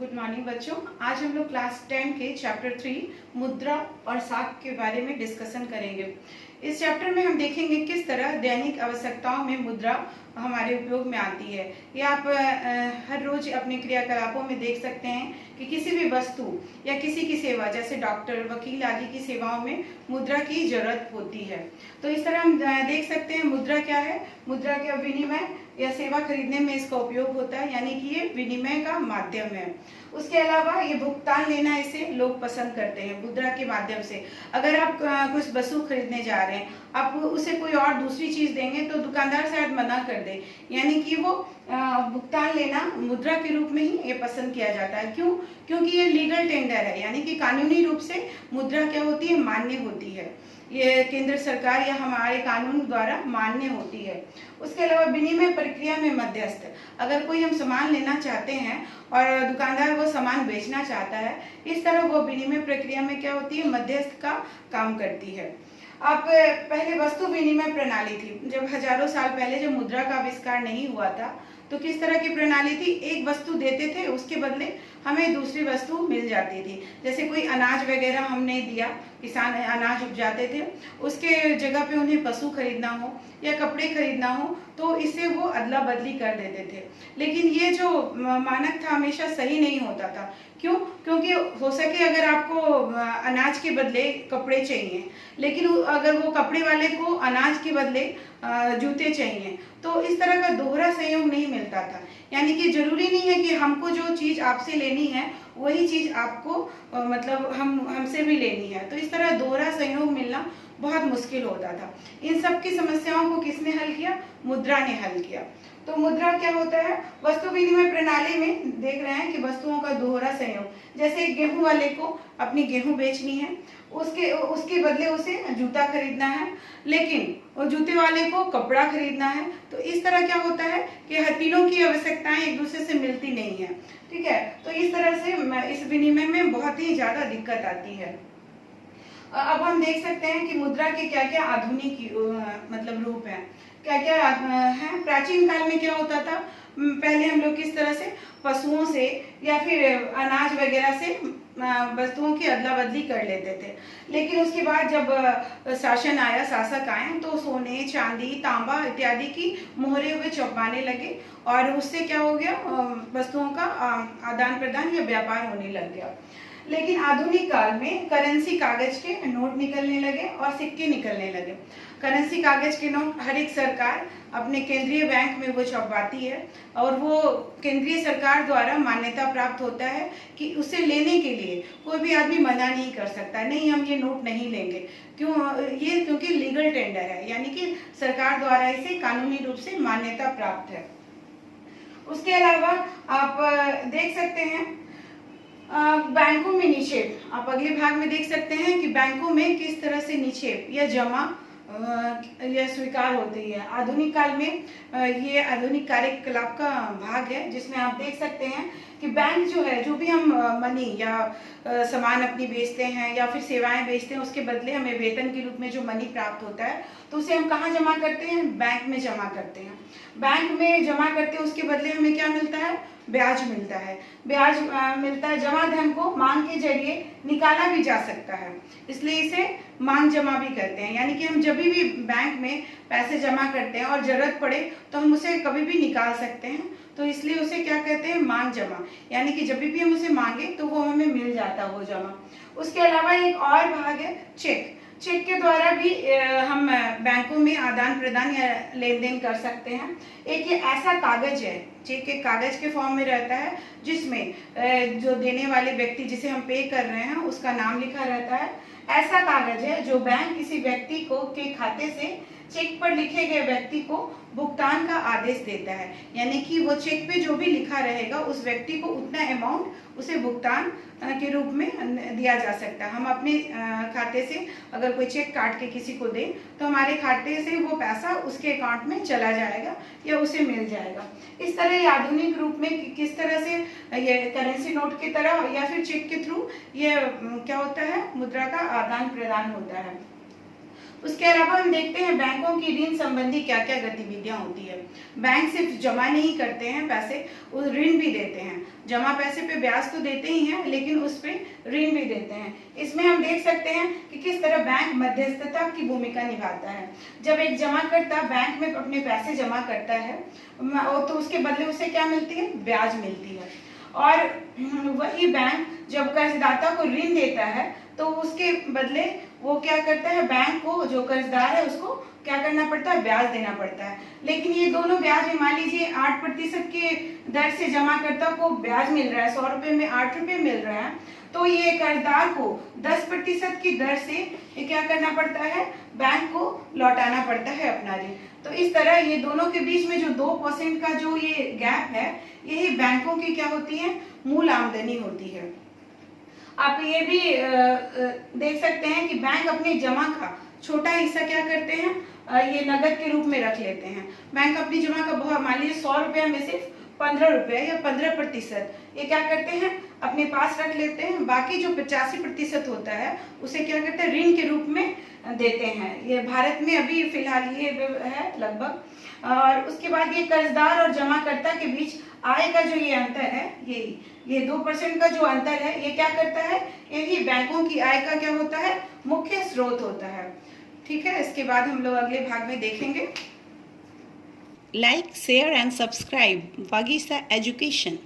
Good morning बच्चों। आज हम लोग क्लास 10 के चैप्टर 3 मुद्रा और साख के बारे में डिस्कशन करेंगे। इस चैप्टर में हम देखेंगे किस तरह दैनिक आवश्यकताओं में मुद्रा हमारे उपयोग में आती है। ये आप हर रोज अपने क्रियाकलापों में देख सकते हैं कि किसी भी वस्तु या किसी की सेवा जैसे डॉक्टर, वकील आदि की सेवाओं में मुद्रा की जरूरत होती है। तो इस तरह हम देख सकते हैं मुद्रा क्या है। मुद्रा का विनिमय या सेवा खरीदने में इसका उपयोग होता है, यानी कि ये विनिमय का माध्यम है। उसके अलावा ये भुगतान लेना इसे लोग पसंद करते हैं मुद्रा के माध्यम से। अगर आप कुछ वस्तु खरीदने जा रहे हैं, आप उसे कोई और दूसरी चीज देंगे तो दुकानदार शायद मना कर दे, यानी कि वो भुगतान लेना मुद्रा के रूप में ही ये पसंद किया जाता है। क्यों? क्योंकि ये लीगल टेंडर है, यानी कि कानूनी रूप से मुद्रा क्या होती है, मान्य होती है। ये केंद्र सरकार या हमारे कानून द्वारा मान्य होती है। उसके अलावा विनिमय प्रक्रिया में मध्यस्थ, अगर कोई हम सामान लेना चाहते हैं और दुकानदार वो सामान बेचना चाहता है, इस तरह वो विनिमय प्रक्रिया में क्या होती है, मध्यस्थ का काम करती है। आप पहले वस्तु विनिमय प्रणाली थी, जब हजारों साल पहले जब मुद्रा का आविष्कार नहीं हुआ था तो किस तरह की प्रणाली थी, एक वस्तु देते थे, उसके बदले हमें दूसरी वस्तु मिल जाती थी। जैसे कोई अनाज वगैरह हमने दिया, किसान अनाज उपजाते थे, उसके जगह पे उन्हें पशु खरीदना हो या कपड़े खरीदना हो तो इससे वो अदला बदली कर देते थे। लेकिन ये जो मानक था हमेशा सही नहीं होता था। क्यों? क्योंकि हो सके अगर आपको अनाज के बदले कपड़े चाहिए, लेकिन अगर वो कपड़े वाले को अनाज के बदले जूते चाहिए, तो इस तरह का दोहरा सहयोग नहीं मिलता था। यानी कि जरूरी नहीं है कि हमको जो चीज आपसे लेनी है वही चीज आपको मतलब हमसे भी लेनी है। तो इस तरह दोहरा सहयोग मिलना बहुत मुश्किल होता था। इन सब की समस्याओं को किसने हल किया? मुद्रा ने हल किया। तो मुद्रा क्या होता है? वस्तु विनिमय प्रणाली में देख रहे हैं कि वस्तुओं का दोहरा सहयोग, जैसे गेहूं वाले को अपनी गेहूं बेचनी है, उसके बदले उसे जूता खरीदना है, लेकिन वो जूते वाले को कपड़ा खरीदना है। तो इस तरह क्या होता है कि तीनों की आवश्यकताएं एक दूसरे से मिलती नहीं है। ठीक है, तो इस तरह से इस विनिमय में बहुत ही ज्यादा दिक्कत आती है। अब हम देख सकते हैं कि मुद्रा के क्या क्या आधुनिक मतलब रूप हैं, क्या क्या है। प्राचीन काल में क्या होता था, पहले हम लोग किस तरह से पशुओं से या फिर अनाज वगैरह से वस्तुओं की अदला बदली कर लेते थे। लेकिन उसके बाद जब शासन आया, शासक आए, तो सोने, चांदी, तांबा इत्यादि की मोहरे हुए चौपाने लगे और उससे क्या हो गया, वस्तुओं का आदान प्रदान या व्यापार होने लग गया। लेकिन आधुनिक काल में करेंसी कागज के नोट निकलने लगे और सिक्के निकलने लगे। करेंसी कागज के नोट हर एक सरकार अपने केंद्रीय बैंक में वो छपवाती है और वो केंद्रीय सरकार द्वारा मान्यता प्राप्त होता है कि उसे लेने के लिए कोई भी आदमी मना नहीं कर सकता, नहीं हम ये नोट नहीं लेंगे। क्यों? ये क्योंकि लीगल टेंडर है, यानी कि सरकार द्वारा इसे कानूनी रूप से मान्यता प्राप्त है। उसके अलावा आप देख सकते हैं बैंकों में निक्षेप। आप अगले भाग में देख सकते हैं कि बैंकों में किस तरह से निक्षेप या जमा या स्वीकार होती है। आधुनिक काल में ये आधुनिक कार्यकलाप का भाग है, जिसमें आप देख सकते हैं कि बैंक जो है, जो भी हम मनी या सामान अपनी बेचते हैं या फिर सेवाएं बेचते हैं, उसके बदले हमें वेतन के रूप में जो मनी प्राप्त होता है, तो उसे हम कहाँ जमा करते हैं? बैंक में जमा करते हैं। बैंक में जमा करते हैं, उसके बदले हमें क्या मिलता है? ब्याज मिलता है। ब्याज मिलता है। जमा धन को मांग के जरिए निकाला भी जा सकता है, इसलिए इसे मांग जमा भी कहते हैं। यानी कि हम जब भी बैंक में पैसे जमा करते हैं और जरूरत पड़े तो हम उसे कभी भी निकाल सकते हैं, तो इसलिए उसे क्या कहते हैं? मांग जमा। यानी कि जब भी हम उसे मांगे तो वो हमें मिल जाता है, वो जमा। उसके अलावा एक और भाग है चेक। चेक के द्वारा भी हम बैंकों में आदान प्रदान या लेन देन कर सकते हैं। एक ये ऐसा कागज है, चेक एक कागज के फॉर्म में रहता है, जिसमें जो देने वाले व्यक्ति जिसे हम पे कर रहे हैं उसका नाम लिखा रहता है। ऐसा कागज है जो बैंक किसी व्यक्ति को के खाते से चेक पर लिखे गए व्यक्ति को भुगतान का आदेश देता है। यानी कि वो चेक पे जो भी लिखा रहेगा उस व्यक्ति को उतना अमाउंट उसे भुगतान के रूप में दिया जा सकता है। हम अपने खाते से अगर कोई चेक काट के किसी को दें तो हमारे खाते से वो पैसा उसके अकाउंट में चला जाएगा या उसे मिल जाएगा। इस तरह ये आधुनिक रूप में किस तरह से ये करेंसी नोट की तरह या फिर चेक के थ्रू ये क्या होता है, मुद्रा का आदान प्रदान होता है। उसके अलावा हम देखते हैं बैंकों की ऋण संबंधी क्या क्या गतिविधियां होती है। बैंक सिर्फ जमा नहीं करते हैं पैसे, वो ऋण भी देते हैं। जमा पैसे पे ब्याज तो देते ही हैं, लेकिन उस पे ऋण भी देते हैं। इसमें हम देख सकते हैं कि किस तरह बैंक मध्यस्थता की भूमिका निभाता है। जब एक जमाकर्ता बैंक में अपने पैसे जमा करता है तो उसके बदले उसे क्या मिलती है? ब्याज मिलती है। और वही बैंक जब कर्जदाता को ऋण देता है तो उसके बदले वो क्या करता है? बैंक को, जो कर्जदार है, उसको क्या करना पड़ता है? ब्याज देना पड़ता है। लेकिन ये दोनों ब्याज, मान लीजिए 8% के दर से जमाकर्ता को ब्याज मिल रहा है, 100 रुपए में 8 रुपए मिल रहा है, तो ये कर्जदार को 10% की दर से ये क्या करना पड़ता है? बैंक को लौटाना पड़ता है अपना ऋण। तो इस तरह ये दोनों के बीच में जो 2% का जो ये गैप है, यही बैंकों की क्या होती है? मूल आमदनी होती है। आप ये भी देख सकते हैं कि बैंक अपने जमा का छोटा हिस्सा क्या करते हैं? ये नगद के रूप में रख लेते हैं। बैंक अपनी जमा का बहुत, मान लीजिए 100 रुपया में सिर्फ 15 रुपया या 15% ये क्या करते हैं? अपने पास रख लेते हैं। बाकी जो 85% होता है उसे क्या करते हैं? ऋण के रूप में देते हैं। ये भारत में अभी फिलहाल ये है लगभग। और उसके बाद ये कर्जदार और जमाकर्ता के बीच आय का जो ये अंतर है, ये 2% का जो अंतर है, ये क्या करता है? यही बैंकों की आय का क्या होता है? मुख्य स्रोत होता है। ठीक है, इसके बाद हम लोग अगले भाग में देखेंगे। Like, share and subscribe Vagisa Education.